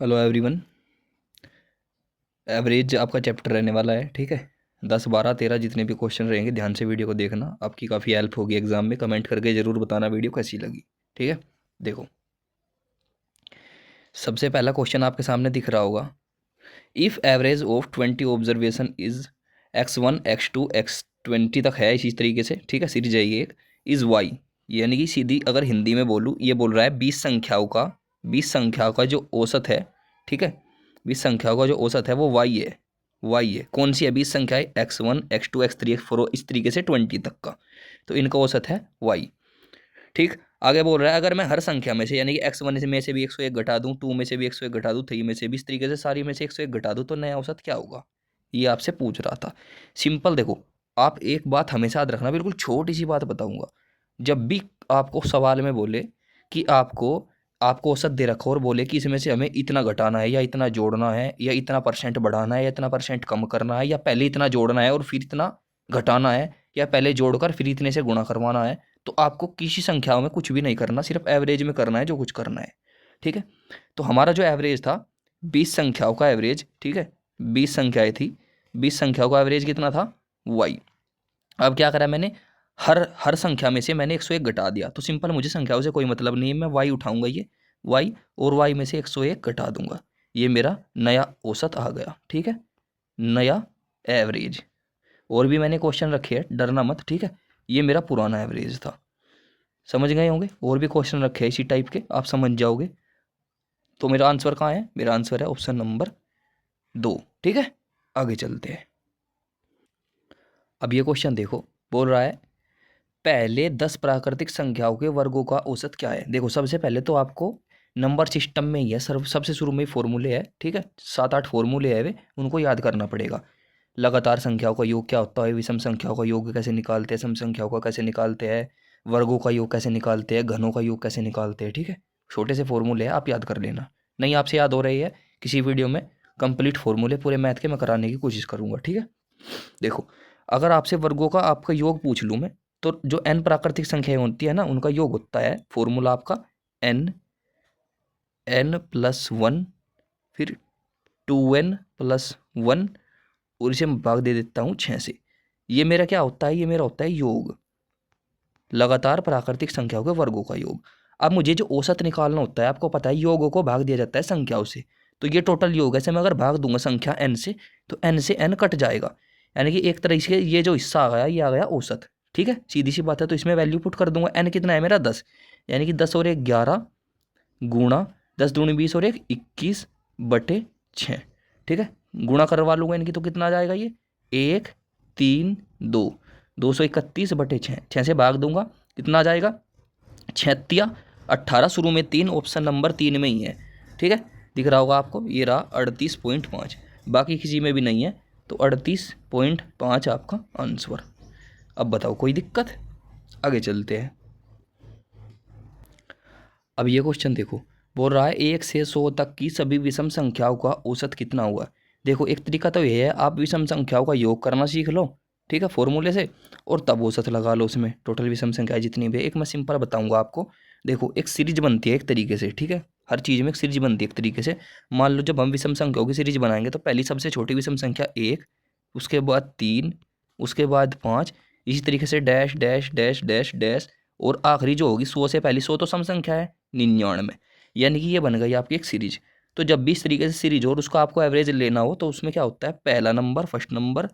Hello everyone. Average आपका chapter रहने वाला है, ठीक है। 10 12 13 जितने भी क्वेश्चन रहेंगे, ध्यान से वीडियो को देखना, आपकी काफ़ी हेल्प होगी एग्जाम में। कमेंट करके ज़रूर बताना वीडियो कैसी लगी, ठीक है। देखो, सबसे पहला क्वेश्चन आपके सामने दिख रहा होगा। If average of 20 observation is x1 x2 x20 तक है, इसी तरीके से, ठीक है। सीरीज है ये एक, इज़ वाई, यानी कि सीधी अगर हिंदी में बोलूँ, ये बोल रहा है 20 संख्याओं का जो औसत है, ठीक है। 20 संख्याओं का जो औसत है वो वाई है। वाई है, कौन सी है 20 संख्याएं? x1 x2 x3 x4, इस तरीके से 20 तक का, तो इनका औसत है वाई, ठीक। आगे बोल रहा है अगर मैं हर संख्या में से, यानी कि x1 में से भी 101 घटा दूं, 2 में से भी 101 घटा दूं, 3 में से भी, इस तरीके से सारी में से 101 घटा दूं, तो नया औसत क्या होगा, ये आपसे पूछ रहा था। सिंपल, देखो, आप एक बात हमेशा याद रखना, बिल्कुल छोटी सी बात बताऊंगा। जब भी आपको सवाल में बोले कि आपको आपको औसत दे रखा हो और बोले कि इसमें से हमें इतना घटाना है या इतना जोड़ना है या इतना परसेंट बढ़ाना है या इतना परसेंट कम करना है या पहले इतना जोड़ना है और फिर इतना घटाना है या पहले जोड़कर फिर इतने से गुणा करवाना है, तो आपको किसी संख्याओं में कुछ भी नहीं करना, सिर्फ एवरेज में करना है जो कुछ करना है, ठीक है। तो हमारा जो एवरेज था 20 संख्याओं का एवरेज, ठीक है। 20 संख्याएं थी, 20 संख्याओं का एवरेज कितना था? वाई। अब क्या करा मैंने, हर संख्या में से मैंने 101 घटा दिया, तो सिंपल, मुझे संख्याओं से कोई मतलब नहीं है, मैं वाई उठाऊंगा, ये वाई, और वाई में से 101 घटा दूंगा, ये मेरा नया औसत आ गया, ठीक है, नया एवरेज। और भी मैंने क्वेश्चन रखे हैं, डरना मत, ठीक है। ये मेरा पुराना एवरेज था, समझ गए होंगे। और भी क्वेश्चन रखे हैं इसी टाइप के, आप समझ जाओगे। तो मेरा आंसर कहाँ है? मेरा आंसर है ऑप्शन नंबर 2, ठीक है। आगे चलते हैं। अब ये क्वेश्चन देखो, बोल रहा है पहले 10 प्राकृतिक संख्याओं के वर्गों का औसत क्या है। देखो, सबसे पहले तो आपको नंबर सिस्टम में ही है, सबसे शुरू में ही फॉर्मूले है, ठीक है। 7 8 फॉर्मूले है वे, उनको याद करना पड़ेगा। लगातार संख्याओं का योग क्या होता है, विषम संख्याओं का योग कैसे निकालते हैं, सम संख्याओं का कैसे निकालते हैं, वर्गों का योग कैसे निकालते हैं, घनों का योग कैसे निकालते हैं, ठीक है। छोटे से फॉर्मूले हैं, आप याद कर लेना। नहीं आपसे याद हो रही है, किसी वीडियो में कंप्लीट फॉर्मूले पूरे मैथ के मैं कराने की कोशिश करूंगा, ठीक है। देखो, अगर आपसे वर्गों का आपका योग पूछ लूँ मैं, तो जो n प्राकृतिक संख्याएं होती है ना, उनका योग होता है, फॉर्मूला आपका n+1, फिर 2n+1, और इसे मैं भाग दे देता हूँ 6 से। ये मेरा क्या होता है? ये मेरा होता है योग, लगातार प्राकृतिक संख्याओं के वर्गों का योग। अब मुझे जो औसत निकालना होता है, आपको पता है योगों को भाग दिया जाता है संख्याओं से, तो ये टोटल योग है। ऐसे मैं अगर भाग दूंगा संख्या n से, तो n से n कट जाएगा, यानी कि एक तरह से ये जो हिस्सा आ गया, ये आ गया औसत, ठीक है। सीधी सी बात है, तो इसमें वैल्यू पुट कर दूंगा। n कितना है मेरा? 10, यानी कि 10 और 1 11 गुणा 10 दूनी 20 और 1 21/6, ठीक है। गुणा करवा लूंगा इनकी, तो कितना आ जाएगा ये? 1 3 2, 231/6, 6 से भाग दूंगा, कितना आ जाएगा? 6×18, शुरू में 3, ऑप्शन नंबर 3 में ही है, ठीक है। दिख रहा होगा आपको, ये रहा 38.5, बाकी किसी में भी नहीं है, तो 38.5 आपका आंसर। अब बताओ, कोई दिक्कत? आगे चलते हैं। अब ये क्वेश्चन देखो, बोल रहा है 1 से 100 तक की सभी विषम संख्याओं का औसत कितना हुआ। देखो, एक तरीका तो ये है, आप विषम संख्याओं का योग करना सीख लो, ठीक है, फॉर्मूले से, और तब औसत लगा लो उसमें, टोटल विषम संख्याएं जितनी भी। एक मैं सिंपल बताऊंगा आपको। देखो, एक सीरीज बनती है एक तरीके से, ठीक है, हर चीज़ में एक सीरीज बनती है एक तरीके से। मान लो जब हम विषम संख्याओं की सीरीज बनाएंगे, तो पहली सबसे छोटी विषम संख्या 1, उसके बाद 3, उसके बाद 5, इसी तरीके से dash dash dash dash dash, और आखिरी जो होगी 100 से पहली, 100 तो सम संख्या है, 99, यानी कि ये बन गई आपकी एक सीरीज। तो जब भी इस तरीके से सीरीज हो और उसका आपको एवरेज लेना हो, तो उसमें क्या होता है, पहला number first number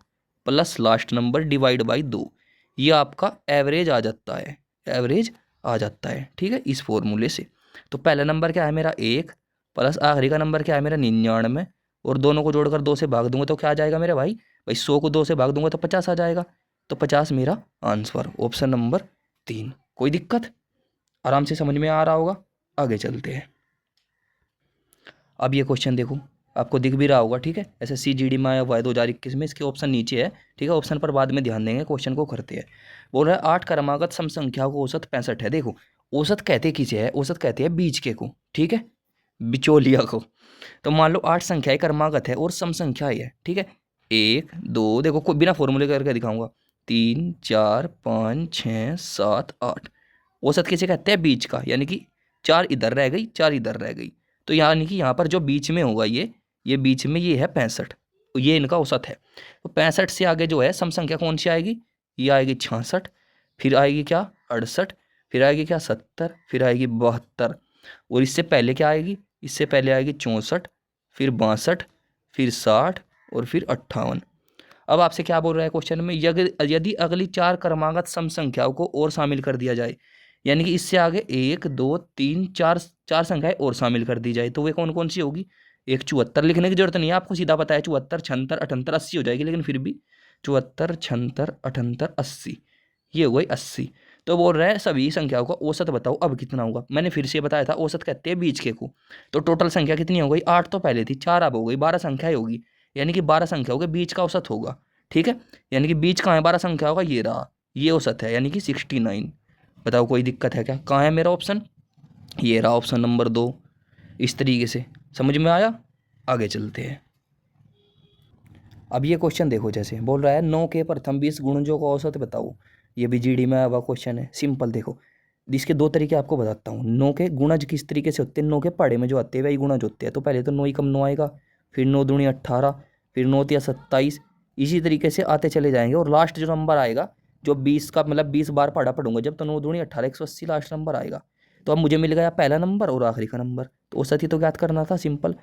plus last number divide by 2, ये आपका एवरेज आ जाता है, एवरेज आ जाता है, ठीक है, इस फॉर्मूले से। तो पहला नंबर क्या है मेरा 1, प्लस आखिरी का नंबर क्या है मेरा 99, और दोनों को जोड़कर 2 से भाग दूंगा तो क्या आ जाएगा मेरे भाई? भाई 100 को 2 से भाग दूंगा तो 50 आ जाएगा, तो 50 मेरा आंसर, ऑप्शन नंबर 3। कोई दिक्कत? आराम से समझ में आ रहा होगा। आगे चलते हैं। अब ये क्वेश्चन देखो, आपको दिख भी रहा होगा, ठीक है। SSC GD में आया हुआ है 2021 में, इसके ऑप्शन नीचे है, ठीक है। ऑप्शन पर बाद में ध्यान देंगे, क्वेश्चन को करते हैं। बोल रहा है 8 क्रमागत सम संख्याओं को औसत 65 है। देखो, औसत कहते किसे है? औसत कहते हैं बीच के को, ठीक है, बिचौलिया को। तो मान लो 8 संख्याएं क्रमागत है और सम संख्या है, ठीक है। 1 2, देखो कोई बिना फॉर्मूले करके दिखाऊंगा, 3 4 5 6 7 8। औसत किसे कहते हैं? बीच का, यानी कि 4 इधर रह गई, 4 इधर रह गई, तो यानी कि यहाँ पर जो बीच में होगा ये बीच में ये है 65, तो ये इनका औसत है। तो 65 से आगे जो है सम संख्या कौन सी आएगी, ये आएगी 66, फिर आएगी क्या 68, फिर आएगी क्या 70, फिर आएगी 72, और इससे पहले क्या आएगी, इससे पहले आएगी 64, फिर 62, फिर 60 और फिर 58। अब आपसे क्या बोल रहा है क्वेश्चन में, यदि अगली 4 क्रमागत सम संख्याओं को और शामिल कर दिया जाए, यानी कि इससे आगे 1 2 3 4 4 संख्याएं और शामिल कर दी जाए, तो वे कौन कौन सी होगी। एक 74 लिखने की जरूरत नहीं है आपको, सीधा पता है 74 76 78 80 हो जाएगी, लेकिन फिर भी 74 76 78 80, ये हो गई 80। तो बोल रहा है सभी संख्याओं का औसत बताओ अब कितना होगा। मैंने फिर से बताया था औसत कहते हैं बीच के को। तो टोटल संख्या कितनी हो गई, 8 तो पहले थी, 4 अब हो गई, 12 संख्याएं होगी, यानी कि 12 संख्याओं के बीच का औसत होगा। ठीक है, यानी कि बीच कहाँ है 12 संख्याओं का, ये रहा, ये औसत है, यानी कि 69। बताओ कोई दिक्कत है क्या, कहाँ है मेरा ऑप्शन, ये रहा ऑप्शन नंबर 2। इस तरीके से समझ में आया, आगे चलते हैं। अब ये क्वेश्चन देखो, जैसे बोल रहा है 9 के प्रथम 20 गुणजों का औसत बताओ। ये भी जीडी में आया हुआ क्वेश्चन है, सिंपल। देखो इसके दो तरीके आपको बताता हूँ। 9 के गुणज किस तरीके से होते हैं, 9 के पहाड़े में जो आते हैं वही गुणज होते हैं। तो पहले तो 9 ही कम 9 आएगा, फिर 9 दूनी 18, फिर 9 तिया 27, इसी तरीके से आते चले जाएंगे, और लास्ट जो नंबर आएगा जो 20 का, मतलब 20 बार पढ़ा पढ़ूंगा जब, तो 9 दूनी 18 180 लास्ट नंबर आएगा। तो अब मुझे मिल गया पहला नंबर और आखिरी का नंबर। तो औसत ही तो ज्ञात करना था, simple.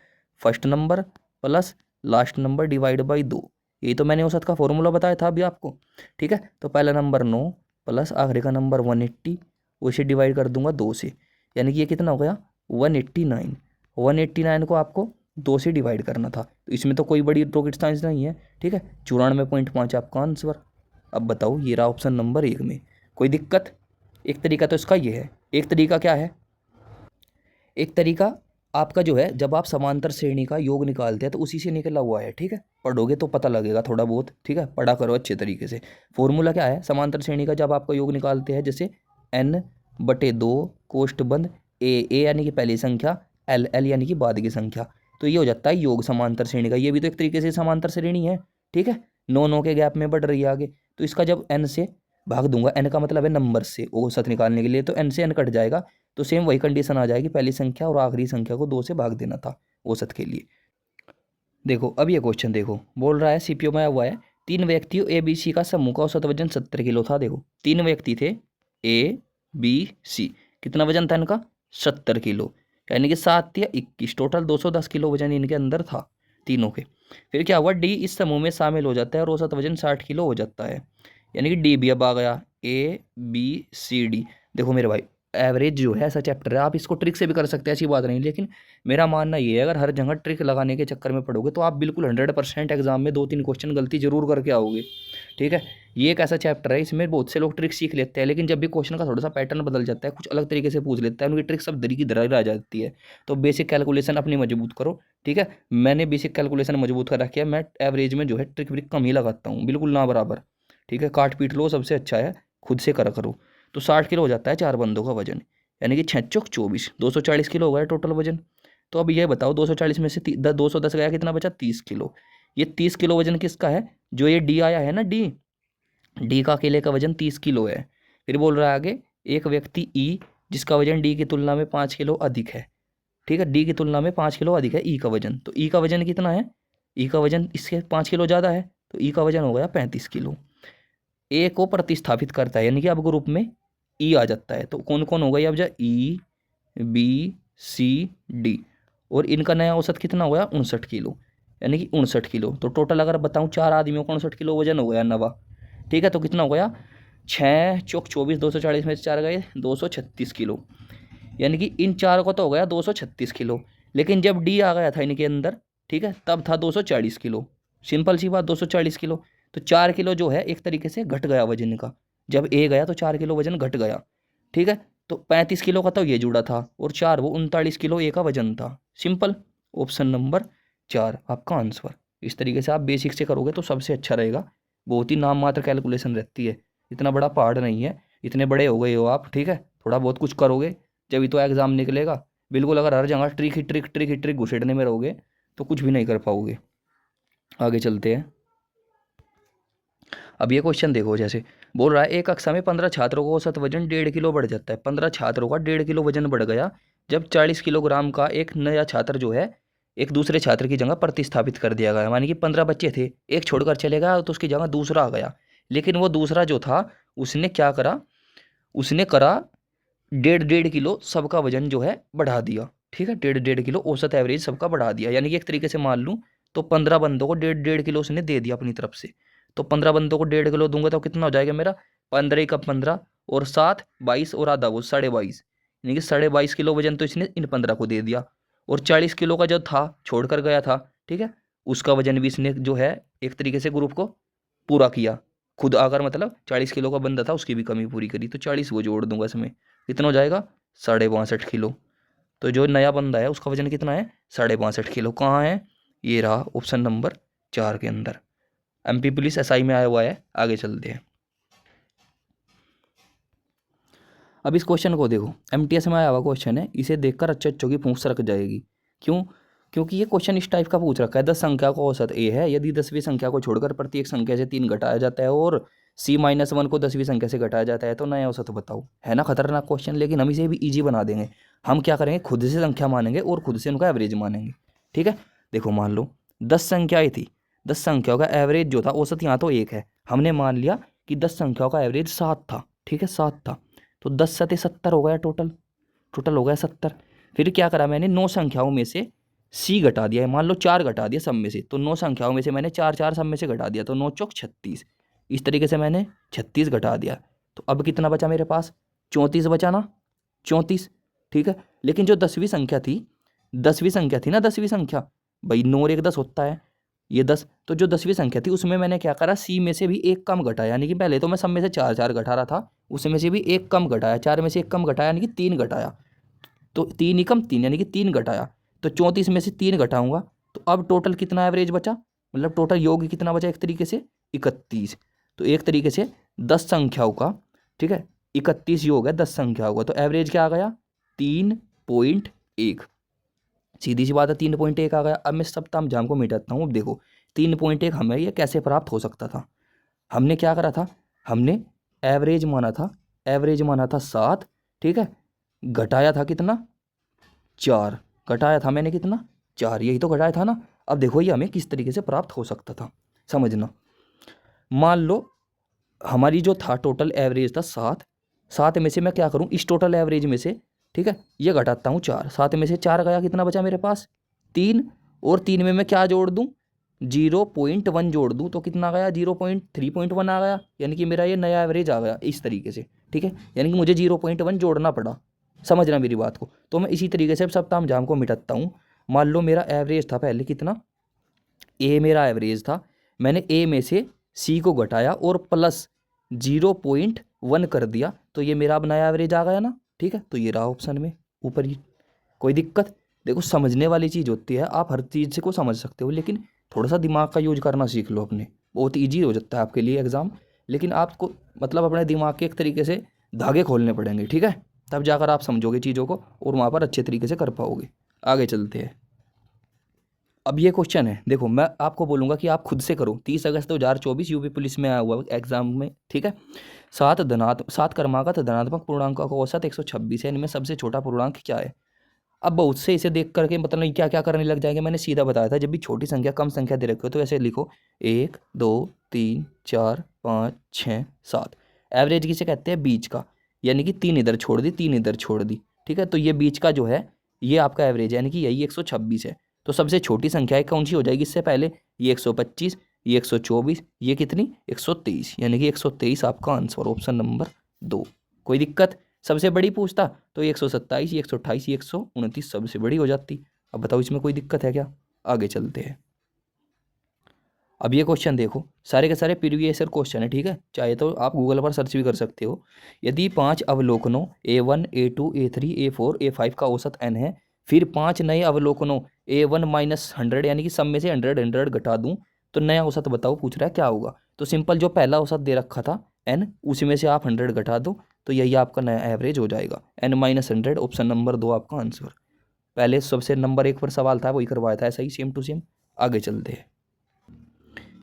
First number plus last number divide by 2, ये तो मैंने औसत का फॉर्मूला बताया था अभी आपको। ठीक है, तो पहला नंबर 9 प्लस आखिरी का नंबर 180, उसे डिवाइड कर दूंगा 2 से, यानी कि ये कितना हो गया 189। 189 को आपको 2 से डिवाइड करना था, तो इसमें तो कोई बड़ी रॉकेट साइंस नहीं है। ठीक है, 94.5 आपका आंसर। अब बताओ, ये रहा ऑप्शन नंबर 1 में, कोई दिक्कत। एक तरीका तो इसका ये है, एक तरीका क्या है, एक तरीका आपका जो है, जब आप समांतर श्रेणी का योग निकालते हैं तो उसी से निकला हुआ है। ठीक है, पढ़ोगे तो पता लगेगा थोड़ा बहुत। ठीक है, पढ़ा करो अच्छे तरीके से। फॉर्मूला क्या है समांतर श्रेणी का, जब आपका योग निकालते हैं, जैसे n/2 कोष्ठ बंद ए यानी कि पहली संख्या, l यानी कि बाद की संख्या, तो ये हो जाता है योग समांतर श्रेणी का। ये भी तो एक तरीके से समांतर श्रेणी है। ठीक है, 9 के गैप में बढ़ रही है आगे, तो इसका जब n से भाग दूंगा, n का मतलब है नंबर से औसत निकालने के लिए, तो n से n कट जाएगा, तो सेम वही कंडीशन आ जाएगी, पहली संख्या और आखिरी संख्या को 2 से भाग देना था औसत के लिए। देखो अब ये क्वेश्चन देखो, बोल रहा है सीपीओ में आया हुआ है, 3 व्यक्तियों ए बी सी का समूह का औसत वजन 70 किलो था। देखो 3 व्यक्ति थे, ए बी सी, कितना वजन था इनका 70 किलो, यानी कि 7 या 21, टोटल 210 किलो वजन इनके अंदर था तीनों के। फिर क्या हुआ, डी इस समूह में शामिल हो जाता है और औसत वजन 60 किलो हो जाता है, यानी कि डी भी अब आ गया, ए बी सी डी। देखो मेरे भाई, एवरेज जो है ऐसा चैप्टर है, आप इसको ट्रिक से भी कर सकते हैं, ऐसी बात नहीं, लेकिन मेरा मानना ये है, अगर हर जगह ट्रिक लगाने के चक्कर में पड़ोगे तो आप बिल्कुल 100% एग्जाम में 2-3 क्वेश्चन गलती जरूर करके आओगे। ठीक है, ये एक ऐसा चैप्टर है, इसमें बहुत से लोग ट्रिक सीख लेते हैं, लेकिन जब भी क्वेश्चन का थोड़ा सा पैटर्न बदल जाता है, कुछ अलग तरीके से पूछ लेता है, उनकी ट्रिक सब दरी की दरार रह जाती है। तो बेसिक कैलकुलेशन अपनी मजबूत करो। ठीक है, मैंने बेसिक कैलकुलेशन मजबूत कर रखी है, मैं एवरेज में जो है ट्रिक व्रिक कम ही लगाता हूँ, बिल्कुल ना बराबर। ठीक है, काट पीट लो सबसे अच्छा है, खुद से करा करो। तो 60 किलो हो जाता है 4 बंदों का वजन, यानी कि 6 चौक 24, 240 किलो हो गया टोटल वजन। तो अब ये बताओ 240 में से 210 गया, कितना बचा 30 किलो। ये 30 किलो वजन किसका है, जो ये डी आया है ना, डी डी का अकेले का वजन 30 किलो है। फिर बोल रहा है आगे, एक व्यक्ति ई जिसका वजन डी की तुलना में 5 किलो अधिक है। ठीक है, डी की तुलना में 5 किलो अधिक है ई का वजन, तो ई का वजन कितना है, ई का वजन इसके 5 किलो ज़्यादा है, तो ई का वजन हो गया 35 किलो। ए को प्रतिस्थापित करता है, यानी कि अब ग्रुप में ई आ जाता है, तो कौन कौन होगा ये अब, जा ई बी सी डी, और इनका नया औसत कितना हो गया 59 किलो, यानी कि 59 किलो। तो टोटल अगर बताऊं 4 आदमियों का 59 किलो वजन हो गया नवा। ठीक है, तो कितना हो गया 6 चौक 24, 240 में से 4 गए 236 किलो, यानी कि इन 4 को तो हो गया 236 किलो, लेकिन जब डी आ गया था इनके अंदर, ठीक है, तब था 240 किलो। सिंपल सी बात, 240 किलो। तो 4 किलो जो है एक तरीके से घट गया वजन का, जब ए गया तो 4 किलो वजन घट गया। ठीक है, तो 35 किलो का तो ये जुड़ा था, और 4 वो 39 किलो ए का वजन था। सिंपल, ऑप्शन नंबर 4 आपका आंसर। इस तरीके से आप बेसिक से करोगे तो सबसे अच्छा रहेगा, बहुत ही नाम मात्र कैलकुलेशन रहती है, इतना बड़ा पहाड़ नहीं है, इतने बड़े हो गए हो आप। ठीक है, थोड़ा बहुत कुछ करोगे जब तो एग्जाम निकलेगा। बिल्कुल अगर हर जगह ट्रिक ही ट्रिक ट्रिक ही ट्रिक घुसेड़ने में रहोगे तो कुछ भी नहीं कर पाओगे। आगे चलते हैं। अब ये क्वेश्चन देखो, जैसे बोल रहा है एक कक्षा में 15 छात्रों का औसत वजन 1.5 किलो बढ़ जाता है, 15 छात्रों का 1.5 किलो वजन बढ़ गया, जब 40 किलोग्राम का एक नया छात्र जो है एक दूसरे छात्र की जगह प्रतिस्थापित कर दिया गया, मानी कि 15 बच्चे थे, एक छोड़कर चले गया तो उसकी जगह दूसरा आ गया, लेकिन वो दूसरा जो था उसने क्या करा, उसने करा 1.5 किलो सबका वजन जो है बढ़ा दिया। ठीक है, 1.5 किलो औसत एवरेज सबका बढ़ा दिया, यानी कि एक तरीके से मान लूँ तो 15 बंदों को 1.5 किलो उसने दे दिया अपनी तरफ से। तो 15 बंदों को 1.5 किलो दूंगा तो कितना हो जाएगा मेरा, 15 का 15 और 7 22 और आधा वो 22.5, यानी कि 22.5 किलो वजन तो इसने इन 15 को दे दिया। और 40 किलो का जो था छोड़ कर गया था, ठीक है, उसका वजन भी इसने जो है एक तरीके से ग्रुप को पूरा किया खुद आकर, मतलब 40 किलो का बंदा था उसकी भी कमी पूरी करी, तो 40 वो जोड़ दूंगा इसमें, कितना हो जाएगा 62.5 किलो। तो जो नया बंदा है उसका वजन कितना है 62.5 किलो। कहाँ है, ये रहा ऑप्शन नंबर 4 के अंदर। एमपी पुलिस एसआई में आया हुआ है। आगे चलते हैं। अब इस क्वेश्चन को देखो, एमटीएस में आया हुआ क्वेश्चन है, इसे देखकर अच्छे अच्छों की पूंछ सरक जाएगी। क्यों, क्योंकि ये क्वेश्चन इस टाइप का पूछ रखा है, 10 संख्या का औसत ए है, यदि 10वीं संख्या को छोड़कर प्रत्येक संख्या से 3 घटाया जाता है और C-1 को 10वीं संख्या से घटाया जाता है तो नया औसत बताओ। है ना खतरनाक क्वेश्चन, लेकिन हम इसे भी ईजी बना देंगे। हम क्या करेंगे, खुद से संख्या मानेंगे और खुद से उनका एवरेज मानेंगे। ठीक है, देखो मान लो 10 संख्याएं थी, 10 संख्याओं का एवरेज जो था औसत यहाँ तो 1 है, हमने मान लिया कि 10 संख्याओं का एवरेज 7 था। ठीक है, 7 था, तो 10 सते 70 हो गया, टोटल टोटल हो गया 70। फिर क्या करा मैंने, 9 संख्याओं में से सी घटा दिया है, मान लो 4 घटा दिया सब में से, तो 9 संख्याओं में से मैंने 4 4 सब में से घटा दिया, तो 9 चौक 36, इस तरीके से मैंने 36 घटा दिया। तो अब कितना बचा मेरे पास, 34 बचा ना, 34। ठीक है, लेकिन जो 10वीं संख्या थी, 10वीं संख्या थी ना, 10वीं संख्या, भाई 9 और 1 10 होता है, ये 10, तो जो 10वीं संख्या थी उसमें मैंने क्या करा, सी में से भी एक कम घटाया, यानी कि पहले तो मैं सब में से 4 4 घटा रहा था, उसमें से भी एक कम घटाया, 4 में से एक कम घटाया यानी कि 3 घटाया, तो 3 ही कम 3 यानी कि 3 घटाया, तो 34 में से 3 घटाऊंगा, तो अब टोटल कितना एवरेज बचा, मतलब टोटल योग कितना बचा एक तरीके से 31। तो एक तरीके से 10 संख्याओं का, ठीक है, 31 योग है 10 संख्याओं का, तो एवरेज क्या आ गया 3.1। सीधी सी बात है 3.1 आ गया। अब मैं सब तामझाम को मिटाता हूँ। अब देखो 3.1 हमें ये कैसे प्राप्त हो सकता था, हमने क्या करा था, हमने एवरेज माना था, एवरेज माना था 7, ठीक है, घटाया था कितना 4, घटाया था मैंने कितना 4, यही तो घटाया था ना। अब देखो ये हमें किस तरीके से प्राप्त हो सकता था, समझना। मान लो हमारी जो था टोटल एवरेज था 7, 7 में से मैं क्या करूं, इस टोटल एवरेज में से, ठीक है, ये घटाता हूँ 4, 7 में से 4 गया, कितना बचा मेरे पास 3, और 3 में मैं क्या जोड़ दूं 0.1 जोड़ दूं, तो कितना गया 0.3.1 आ गया, यानी कि मेरा ये नया एवरेज आ गया इस तरीके से। ठीक है, यानी कि मुझे 0.1 जोड़ना पड़ा, समझना मेरी बात को। तो मैं इसी तरीके से सब तामझाम को मिटाता हूँ। मान लो मेरा एवरेज था पहले कितना, ए मेरा एवरेज था, मैंने ए में से सी को घटाया और प्लस 0.1 कर दिया, तो ये मेरा अब नया एवरेज आ गया ना। ठीक है, तो ये रहा ऑप्शन में ऊपर ही। कोई दिक्कत, देखो समझने वाली चीज़ होती है, आप हर चीज़ को समझ सकते हो, लेकिन थोड़ा सा दिमाग का यूज करना सीख लो अपने, बहुत ईजी हो जाता है आपके लिए एग्ज़ाम। लेकिन आपको मतलब अपने दिमाग के एक तरीके से धागे खोलने पड़ेंगे, ठीक है, तब जाकर आप समझोगे चीज़ों को और वहाँ पर अच्छे तरीके से कर पाओगे। आगे चलते हैं। अब ये क्वेश्चन है, देखो मैं आपको बोलूंगा कि आप खुद से करो। 30 अगस्त 2024 यूपी पुलिस में आया हुआ एग्जाम में, ठीक है। 7 क्रमागत धनात्मक पूर्णांकों का औसत 126 है, इनमें सबसे छोटा पूर्णांक क्या है। अब बहुत से इसे देख करके मतलब क्या क्या करने लग जाएंगे, मैंने सीधा बताया था, जब भी छोटी संख्या कम संख्या दे रखी हो तो ऐसे लिखो 1 2 3 4 5 6 7। एवरेज किसे कहते हैं, बीच का, यानी कि 3 इधर छोड़ दी 3 इधर छोड़ दी, ठीक है, तो ये बीच का जो है ये आपका एवरेज है, यानी कि यही 126 है। तो सबसे छोटी संख्या कौन सी हो जाएगी इससे पहले, ये 125, ये 124, ये कितनी 123, यानी कि 123 आपका आंसर, ऑप्शन नंबर 2। कोई दिक्कत, सबसे बड़ी पूछता तो 127, 128, 129 सबसे बड़ी हो जाती। अब बताओ इसमें कोई दिक्कत है क्या। आगे चलते हैं। अब ये क्वेश्चन देखो, सारे के सारे प्रीवियस ईयर क्वेश्चन है, ठीक है, चाहे तो आप गूगल पर सर्च भी कर सकते हो। यदि 5 अवलोकनों A1 A2 A3 A4 A5 का औसत n है, फिर 5 नए अवलोकनों A1 -100 यानी कि सब में से 100 घटा दूं तो नया औसत बताओ, पूछ रहा है क्या होगा। तो सिंपल जो पहला औसत दे रखा था n, उसी में से आप 100 घटा दो तो यही आपका नया एवरेज हो जाएगा, n-100, ऑप्शन नंबर 2 आपका आंसर। पहले सबसे नंबर 1 पर सवाल था वही करवाया था, ऐसा ही सेम टू सेम। आगे चलते हैं।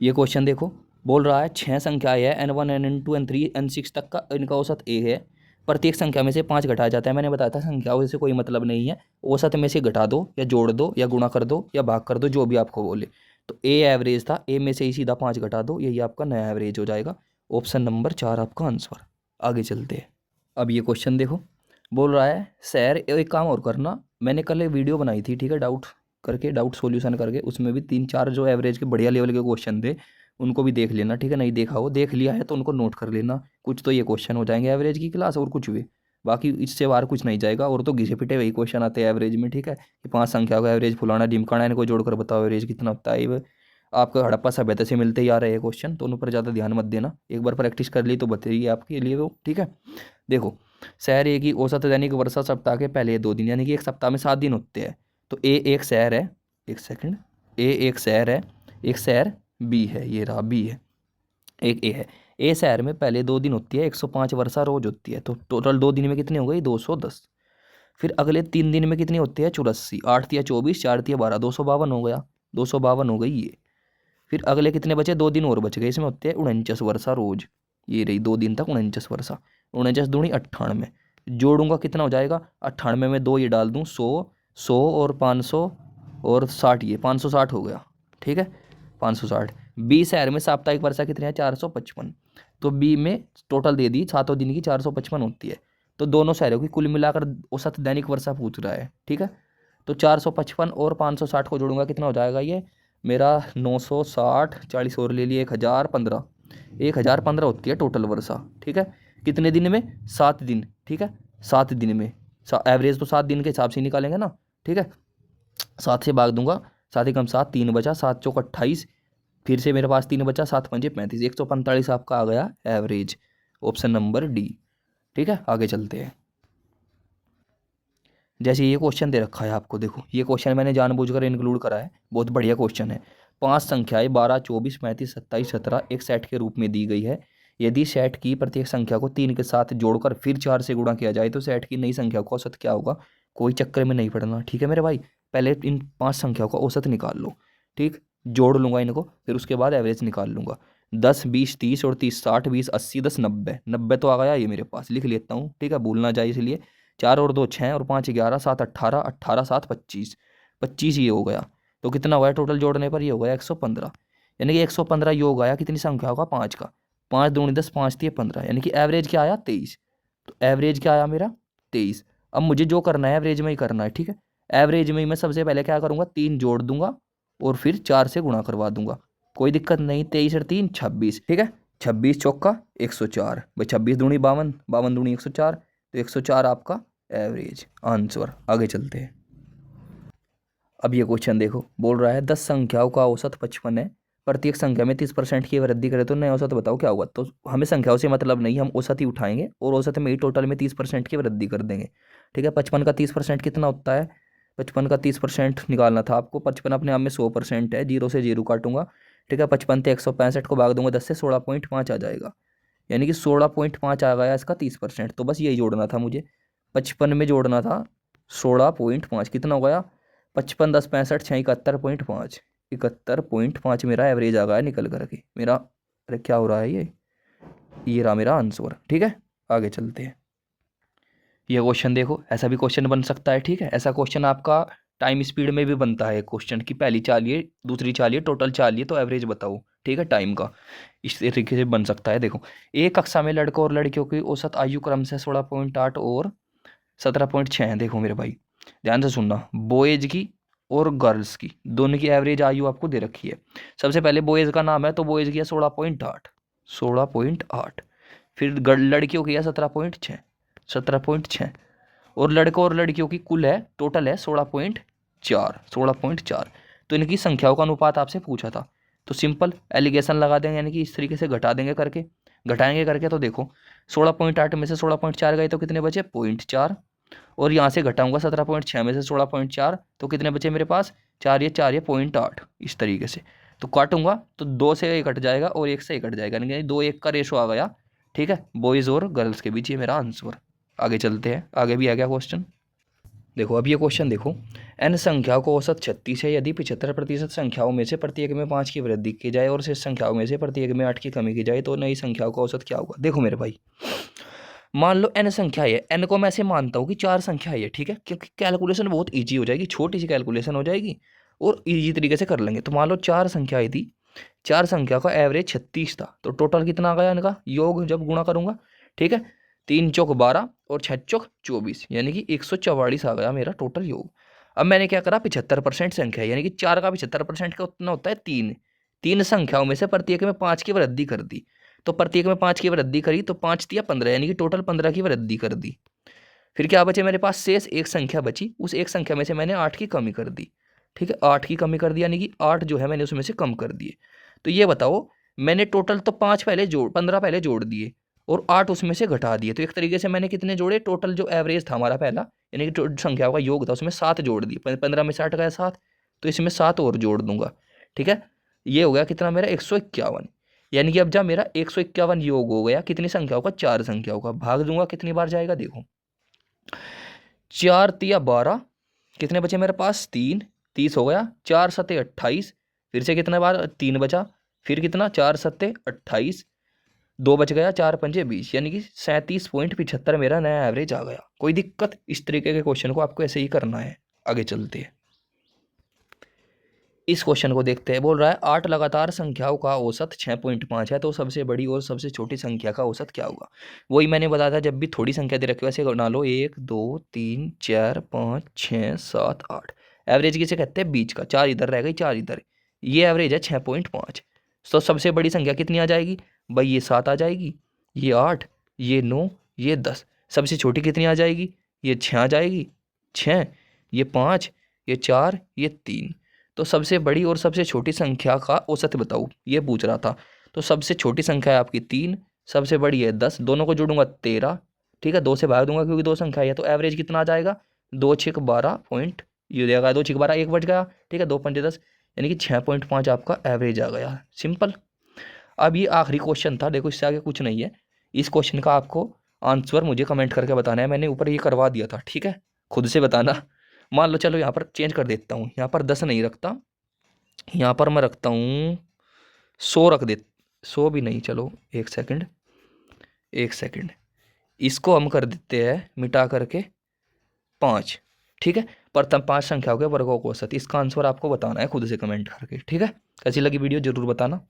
ये क्वेश्चन देखो, बोल रहा है 6 संख्याएं है N1 N2 N3 N6 तक का, इनका औसत A है। प्रत्येक संख्या में से 5 घटाया जाता है। मैंने बताया था संख्याओं से कोई मतलब नहीं है, औसत में से घटा दो या जोड़ दो या गुणा कर दो या भाग कर दो, जो भी आपको बोले। तो ए एवरेज था, ए में से ही सीधा 5 घटा दो, यही आपका नया एवरेज हो जाएगा। ऑप्शन नंबर 4 आपका आंसर। आगे चलते हैं। अब ये क्वेश्चन देखो, बोल रहा है सर एक काम और करना, मैंने कल एक वीडियो बनाई थी, ठीक है, डाउट करके, डाउट सॉल्यूशन करके, उसमें भी 3-4 जो एवरेज के बढ़िया लेवल के क्वेश्चन थे, उनको भी देख लेना, ठीक है। नहीं देखा हो, देख लिया है तो उनको नोट कर लेना। कुछ तो ये क्वेश्चन हो जाएंगे एवरेज की क्लास, और कुछ भी, बाकी इससे बाहर कुछ नहीं जाएगा। और तो घिसे पिटे वही क्वेश्चन आते हैं एवरेज में, ठीक है, कि 5 संख्या का एवरेज फुलाना ढिमकाना, इनको जोड़कर बताओ एवरेज कितना होता है। ये आपको हड़प्पा सभ्यता से मिलते ही आ रहे हैं क्वेश्चन, तो उन पर ज़्यादा ध्यान मत देना, एक बार प्रैक्टिस कर ली तो बताइए आपके लिए वो, ठीक है। देखो, शहर ए की औसत दैनिक वर्षा सप्ताह के पहले 2 दिन, यानी कि एक सप्ताह में 7 दिन होते हैं। तो ए एक शहर है, एक सेकंड, ए एक शहर है, एक शहर बी है, ये रहा बी है, एक ए है। ए शहर में पहले 2 दिन होती है 105 वर्षा रोज होती है, तो टोटल 2 दिन में कितनी हो गई 210। फिर अगले 3 दिन में कितनी होती है 84, 8 तिया 24, 4 तिया 12, 252 हो गया, 252 हो गई ये। फिर अगले कितने बचे, 2 दिन और बच गए, इसमें होते हैं 49 वर्षा रोज, ये रही 2 दिन तक 49 वर्षा, 49 दूनी 98, जोड़ूंगा कितना हो जाएगा 98 में 2 ये डाल दूँ 100 और 500 और 60, ये 560 हो गया, ठीक है, 560। बी शहर में साप्ताहिक वर्षा कितनी है 455, तो बी में टोटल दे दी 7 दिन की 455 होती है। तो दोनों शहरों की कुल मिलाकर औसत दैनिक वर्षा पूछ रहा है, ठीक है। तो 455 और 560 को जोड़ूंगा कितना हो जाएगा ये मेरा 960, 40 और ले लिए 1015, 1015 होती है टोटल वर्षा, ठीक है। कितने दिन में 7 दिन, ठीक है, 7 दिन में, एवरेज तो 7 दिन के हिसाब से निकालेंगे ना, ठीक है। 7 से भाग दूंगा, 7 एकम 7, 3 बचा, 7 चौक 28, फिर से मेरे पास 3 बचा, 7 पंजे 35, 145 आपका आ गया एवरेज, ऑप्शन नंबर डी, ठीक है। आगे चलते हैं। जैसे ये क्वेश्चन दे रखा है आपको, देखो ये क्वेश्चन मैंने जानबूझकर इंक्लूड करा है, बहुत बढ़िया क्वेश्चन है। 5 संख्याएं 12, 24, 35, 27, 17 एक सेट के रूप में दी गई है। यदि सेट की प्रत्येक संख्या को 3 के साथ जोड़कर फिर 4 से गुणा किया जाए तो सेट की नई संख्या का औसत क्या होगा। कोई चक्कर में नहीं पड़ना, ठीक है मेरे भाई। पहले इन 5 संख्याओं का औसत निकाल लो, ठीक, जोड़ लूंगा इनको, फिर उसके बाद एवरेज निकाल लूंगा। 10, 20, 30 और 30, 60, 20, 80, 10, 90, 90 तो आ गया ये मेरे पास, लिख लेता हूँ, ठीक है, भूलना जाए इसलिए। 4 और 2 6 और 5 11, 7 18, 18 7 25, 25 ये हो गया। तो कितना हुआ टोटल जोड़ने पर, ये हो गया 115, यानी कि 115 ये हो गया कितनी संख्या होगा 5 का, 5 दूनी 10, 5 3 15, यानी कि एवरेज क्या आया 23। तो एवरेज क्या आया मेरा 23। अब मुझे जो करना है एवरेज में ही करना है, ठीक है। एवरेज में ही मैं सबसे पहले क्या करूँगा, 3 जोड़ दूंगा और फिर 4 से गुणा करवा दूंगा, कोई दिक्कत नहीं। 23 और 3 26, ठीक है, 26 चौका 104, भाई 26 दूनी 52, 52 दूनी 104, तो 104 आपका एवरेज आंसर। आगे चलते हैं। अब ये क्वेश्चन देखो, बोल रहा है 10 संख्याओं का औसत 55 है, प्रत्येक संख्या में 30% की वृद्धि करें तो नया औसत बताओ क्या होगा। तो हमें संख्याओं से मतलब नहीं, हम औसत ही उठाएंगे और औसत में ही टोटल में 30% की वृद्धि कर देंगे, ठीक है। 55 का 30% कितना होता है, 55 का 30% निकालना था आपको। 55 अपने आप में 100% है, 0 से 0 काटूंगा, ठीक है। 55 से 165 को भाग दूंगा 10 से, 16.5 आ जाएगा, यानी कि 16.5 आ गया इसका 30%। तो बस यही जोड़ना था मुझे, 55 में जोड़ना था 16.5, कितना हो गया 55 10 65 6 71.5, 71.5 मेरा एवरेज आ गया निकल करके मेरा। अरे क्या हो रहा है ये रहा मेरा आंसर, ठीक है। आगे चलते हैं। ये क्वेश्चन देखो, ऐसा भी क्वेश्चन बन सकता है, ठीक है। ऐसा क्वेश्चन आपका टाइम स्पीड में भी बनता है क्वेश्चन की, पहली चालिए दूसरी चालिए टोटल चालिए तो एवरेज बताओ, ठीक है, टाइम का। इस तरीके से बन सकता है। देखो, एक कक्षा में लड़कों और लड़कियों की औसत आयु क्रम से 16.8 और 17.6 है। देखो मेरे भाई ध्यान से सुनना, बॉयज़ की और गर्ल्स की दोनों की एवरेज आयु आपको दे रखी है। सबसे पहले बॉयज़ का नाम है तो बॉयज़ की है 16.8, 16.8। फिर लड़कियों की है 17.6, 17.6, और लड़कों और लड़कियों की कुल है टोटल है 16.4, 16.4। तो इनकी संख्याओं का अनुपात आपसे पूछा था, तो सिंपल एलिगेशन लगा देंगे, यानी कि इस तरीके से घटा देंगे करके, घटाएंगे करके। तो देखो 16.8 में से 16.4 गए तो कितने बचे 0.4, और यहाँ से घटाऊंगा 17.6 में से 16.4 तो कितने बचे मेरे पास 4, ये 4, ये 0.8, इस तरीके से। तो काटूंगा तो 2 से ये कट जाएगा और 1 से ये कट जाएगा, यानी 2-1 का रेशो आ गया, ठीक है, बॉयज़ और गर्ल्स के बीच, ये मेरा आंसर। आगे चलते हैं, आगे भी आ गया क्वेश्चन। देखो अब ये क्वेश्चन देखो, n संख्याओं को औसत 36 है, यदि 75% संख्याओं में से प्रत्येक में 5 की वृद्धि की जाए और शेष संख्याओं में से प्रत्येक में 8 की कमी की जाए तो नई संख्याओं का औसत क्या होगा। देखो मेरे भाई मान लो n संख्या है, n को मैं ऐसे मानता हूँ कि 4 संख्या है, ठीक है, क्योंकि कैलकुलेशन बहुत ईजी हो जाएगी, छोटी सी कैलकुलेशन हो जाएगी और ईजी तरीके से कर लेंगे। तो मान लो 4 संख्या आई थी, 4 संख्या का एवरेज 36 था, तो टोटल कितना आ गया इनका योग जब गुणा करूंगा, ठीक है, 3 चौक 12 और 6 चौक 24, यानी कि 144 आ गया मेरा टोटल योग। अब मैंने क्या करा, 75% संख्या यानी कि 4 का 75% का उतना होता है 3, 3 संख्याओं में से प्रत्येक में 5 की वृद्धि कर दी, तो प्रत्येक में 5 की वृद्धि करी तो 5 दिया 15, यानी कि टोटल 15 की वृद्धि कर दी। फिर क्या बचे मेरे पास, शेष एक संख्या बची, उस एक संख्या में से मैंने 8 की कमी कर दी, ठीक है, 8 की कमी कर दी, यानी कि 8 जो है मैंने उसमें से कम कर दिए। तो ये बताओ, मैंने टोटल तो 5 पहले जोड़ 15 पहले जोड़ दिए और 8 उसमें से घटा दिए, तो एक तरीके से मैंने कितने जोड़े, टोटल जो एवरेज था हमारा पहला, यानी कि संख्याओं का योग था, उसमें 7 जोड़ दिए, 15 में से 8 गया 7, तो इसमें 7 और जोड़ दूंगा, ठीक है। ये हो गया कितना मेरा 151, यानी कि अब जब मेरा 151 योग हो गया कितनी संख्याओं का, 4 संख्याओं का, भाग दूंगा कितनी बार जाएगा, देखो 4 तिया 12, कितने बचे मेरे पास 3, 30 हो गया, 4 सत्ते 28, फिर से कितने बार 3 बचा, फिर कितना 4 सत्ते 28, 2 बच गया, 4 पंजे 20, यानी कि 37.75 मेरा नया एवरेज आ गया। कोई दिक्कत, इस तरीके के क्वेश्चन को आपको ऐसे ही करना है। आगे चलते हैं, इस क्वेश्चन को देखते हैं। बोल रहा है 8 लगातार संख्याओं का औसत 6.5 है, तो सबसे बड़ी और सबसे छोटी संख्या का औसत क्या होगा। वही मैंने बताया था, जब भी थोड़ी संख्या दे रखी है वैसे बना लो, 1 2 3 4 5 6 7 8, एवरेज किसे कहते हैं, बीच का, 4 इधर रह गई 4 इधर, ये एवरेज है 6.5। तो सबसे बड़ी संख्या कितनी आ जाएगी भाई, ये 7 आ जाएगी, ये 8, ये 9, ये 10। सबसे छोटी कितनी आ जाएगी, ये 6 आ जाएगी, 6, ये 5, ये 4, ये 3। तो सबसे बड़ी और सबसे छोटी संख्या का औसत बताओ, ये पूछ रहा था। तो सबसे छोटी संख्या है आपकी 3, सबसे बड़ी है 10, दोनों को जोड़ूंगा 13, ठीक है, 2 से भाग दूंगा क्योंकि 2 संख्या है, तो एवरेज कितना आ जाएगा, 2 6 12 पॉइंट, ये देगा 2 6 12, 1 बच गया, ठीक है, 2 पंजे 10, यानी कि 6.5 आपका एवरेज आ गया, सिंपल। अब ये आखिरी क्वेश्चन था, देखो इससे आगे कुछ नहीं है। इस क्वेश्चन का आपको आंसर मुझे कमेंट करके बताना है, मैंने ऊपर ये करवा दिया था, ठीक है, खुद से बताना। मान लो चलो यहाँ पर चेंज कर देता हूँ, यहाँ पर 10 नहीं रखता, यहाँ पर मैं रखता हूँ 100 रख दे, 100 भी नहीं, चलो एक सेकंड, एक सेकंड, इसको हम कर देते हैं मिटा करके 5, ठीक है। प्रथम 5 संख्याओं के वर्गों को औसत, इसका आंसर आपको बताना है खुद से कमेंट करके, ठीक है। कैसी लगी वीडियो जरूर बताना।